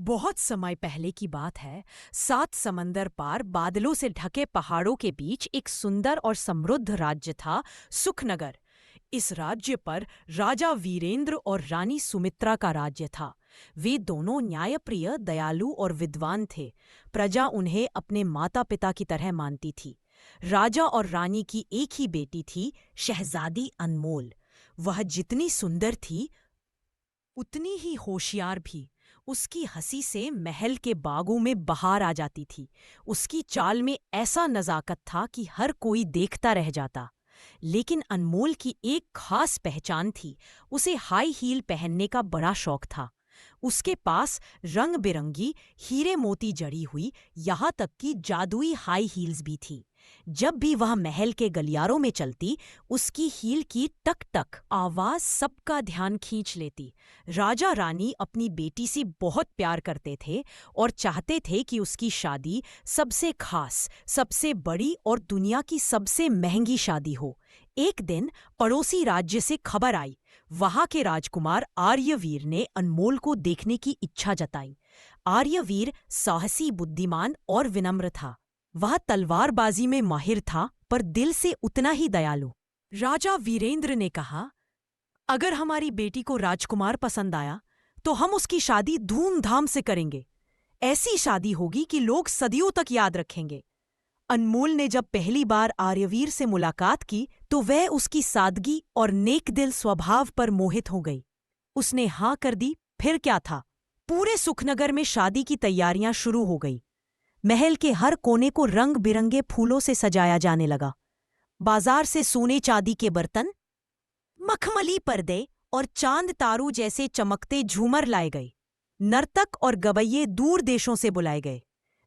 बहुत समय पहले की बात है। 7 समंदर पार बादलों से ढके पहाड़ों के बीच एक सुंदर और समृद्ध राज्य था, सुखनगर। इस राज्य पर राजा वीरेंद्र और रानी सुमित्रा का राज्य था। वे दोनों न्यायप्रिय, दयालु और विद्वान थे। प्रजा उन्हें अपने माता पिता की तरह मानती थी। राजा और रानी की एक ही बेटी थी, शहजादी अनमोल। वह जितनी सुंदर थी उतनी ही होशियार भी। उसकी हंसी से महल के बागों में बहार आ जाती थी। उसकी चाल में ऐसा नजाकत था कि हर कोई देखता रह जाता। लेकिन अनमोल की एक खास पहचान थी। उसे हाई हील पहनने का बड़ा शौक था। उसके पास रंग बिरंगी हीरे मोती जड़ी हुई, यहाँ तक कि जादुई हाई हील्स भी थी। जब भी वह महल के गलियारों में चलती, उसकी हील की टक टक आवाज सबका ध्यान खींच लेती। राजा रानी अपनी बेटी से बहुत प्यार करते थे और चाहते थे कि उसकी शादी सबसे खास, सबसे बड़ी और दुनिया की सबसे महंगी शादी हो। एक दिन पड़ोसी राज्य से खबर आई। वहां के राजकुमार आर्यवीर ने अनमोल को देखने की इच्छा जताई। आर्यवीर साहसी, बुद्धिमान और विनम्र था। वह तलवारबाजी में माहिर था, पर दिल से उतना ही दयालु। राजा वीरेंद्र ने कहा, अगर हमारी बेटी को राजकुमार पसंद आया तो हम उसकी शादी धूमधाम से करेंगे। ऐसी शादी होगी कि लोग सदियों तक याद रखेंगे। अनमोल ने जब पहली बार आर्यवीर से मुलाकात की तो वह उसकी सादगी और नेकदिल स्वभाव पर मोहित हो गई। उसने हाँ कर दी। फिर क्या था, पूरे सुखनगर में शादी की तैयारियां शुरू हो गई। महल के हर कोने को रंग बिरंगे फूलों से सजाया जाने लगा। बाजार से सोने चांदी के बर्तन, मखमली पर्दे और चांद तारू जैसे चमकते झूमर लाए गए। नर्तक और गवैये दूर देशों से बुलाए गए।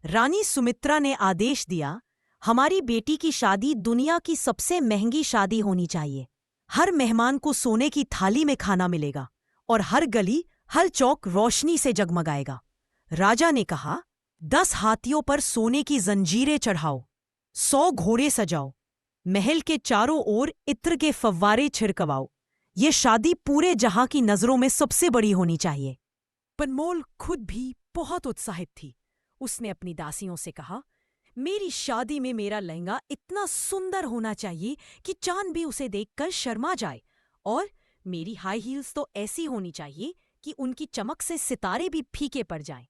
रानी सुमित्रा ने आदेश दिया, हमारी बेटी की शादी दुनिया की सबसे महंगी शादी होनी चाहिए। हर मेहमान को सोने की थाली में खाना मिलेगा और हर गली, हर चौक रोशनी से जगमगाएगा। राजा ने कहा, 10 हाथियों पर सोने की जंजीरें चढ़ाओ, 100 घोड़े सजाओ, महल के चारों ओर इत्र के फव्वारे छिड़कवाओ। ये शादी पूरे जहां की नजरों में सबसे बड़ी होनी चाहिए। अनमोल खुद भी बहुत उत्साहित थी। उसने अपनी दासियों से कहा, मेरी शादी में मेरा लहंगा इतना सुंदर होना चाहिए कि चांद भी उसे देखकर शर्मा जाए, और मेरी हाई हील्स तो ऐसी होनी चाहिए कि उनकी चमक से सितारे भी फीके पड़ जाएं।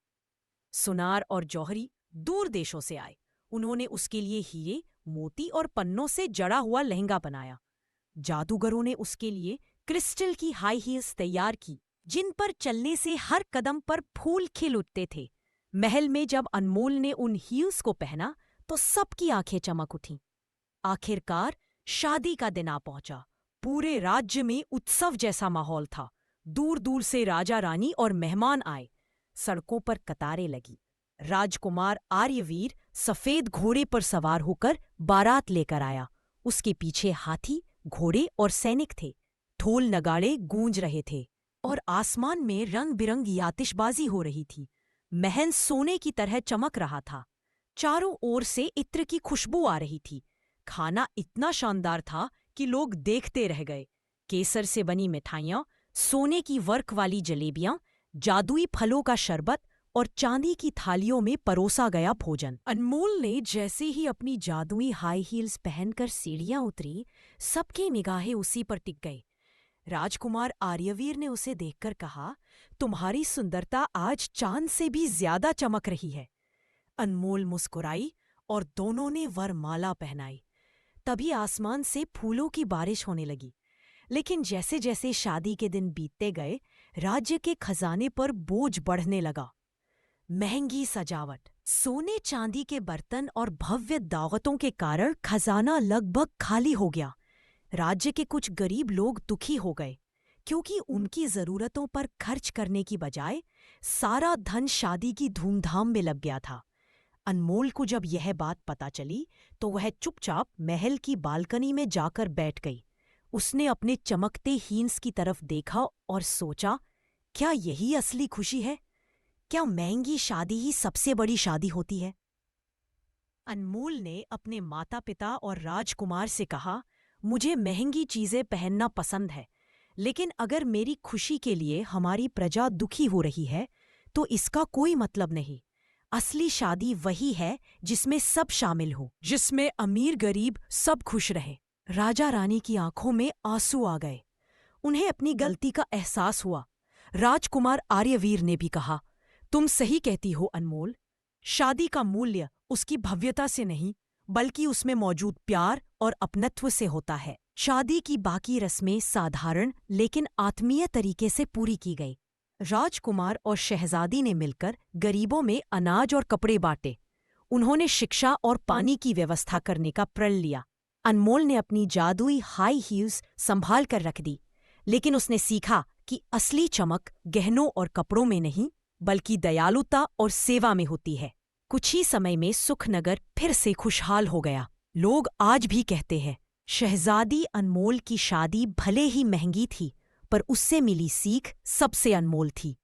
सुनार और जौहरी दूर देशों से आए। उन्होंने उसके लिए हीरे, मोती और पन्नों से जड़ा हुआ लहंगा बनाया। जादूगरों ने उसके लिए क्रिस्टल की हाई हील्स तैयार की, जिन पर चलने से हर कदम पर फूल खिल उठते थे। महल में जब अनमोल ने उन हील्स को पहना तो सबकी आंखें चमक उठीं। आखिरकार शादी का दिन आ पहुंचा। पूरे राज्य में उत्सव जैसा माहौल था। दूर दूर से राजा रानी और मेहमान आए। सड़कों पर कतारें लगी। राजकुमार आर्यवीर सफेद घोड़े पर सवार होकर बारात लेकर आया। उसके पीछे हाथी, घोड़े और सैनिक थे। ढोल नगाड़े गूंज रहे थे और आसमान में रंग बिरंगी आतिशबाजी हो रही थी। महल सोने की तरह चमक रहा था। चारों ओर से इत्र की खुशबू आ रही थी। खाना इतना शानदार था कि लोग देखते रह गए। केसर से बनी मिठाइयाँ, सोने की वर्क वाली जलेबियां, जादुई फलों का शरबत और चांदी की थालियों में परोसा गया भोजन। अनमोल ने जैसे ही अपनी जादुई हाई हील्स पहनकर सीढ़ियां उतरी, सबकी निगाहें उसी पर टिक गई। राजकुमार आर्यवीर ने उसे देखकर कहा, तुम्हारी सुंदरता आज चांद से भी ज्यादा चमक रही है। अनमोल मुस्कुराई और दोनों ने वरमाला पहनाई। तभी आसमान से फूलों की बारिश होने लगी। लेकिन जैसे जैसे शादी के दिन बीतते गए, राज्य के खजाने पर बोझ बढ़ने लगा। महंगी सजावट, सोने चांदी के बर्तन और भव्य दावतों के कारण खजाना लगभग खाली हो गया। राज्य के कुछ गरीब लोग दुखी हो गए, क्योंकि उनकी जरूरतों पर खर्च करने की बजाय सारा धन शादी की धूमधाम में लग गया था। अनमोल को जब यह बात पता चली तो वह चुपचाप महल की बालकनी में जाकर बैठ गई। उसने अपने चमकते हील्स की तरफ देखा और सोचा, क्या यही असली खुशी है? क्या महंगी शादी ही सबसे बड़ी शादी होती है? अनमोल ने अपने माता पिता और राजकुमार से कहा, मुझे महंगी चीजें पहनना पसंद है, लेकिन अगर मेरी खुशी के लिए हमारी प्रजा दुखी हो रही है तो इसका कोई मतलब नहीं। असली शादी वही है जिसमें सब शामिल हो, जिसमें अमीर गरीब सब खुश रहे। राजा रानी की आंखों में आंसू आ गए। उन्हें अपनी गलती का एहसास हुआ। राजकुमार आर्यवीर ने भी कहा, तुम सही कहती हो अनमोल। शादी का मूल्य उसकी भव्यता से नहीं, बल्कि उसमें मौजूद प्यार और अपनत्व से होता है। शादी की बाकी रस्में साधारण लेकिन आत्मीय तरीके से पूरी की गई। राजकुमार और शहजादी ने मिलकर गरीबों में अनाज और कपड़े बांटे। उन्होंने शिक्षा और पानी की व्यवस्था करने का प्रण लिया। अनमोल ने अपनी जादुई हाई हील्स संभाल कर रख दी, लेकिन उसने सीखा कि असली चमक गहनों और कपड़ों में नहीं, बल्कि दयालुता और सेवा में होती है। कुछ ही समय में सुखनगर फिर से खुशहाल हो गया। लोग आज भी कहते हैं, शहजादी अनमोल की शादी भले ही महंगी थी, पर उससे मिली सीख सबसे अनमोल थी।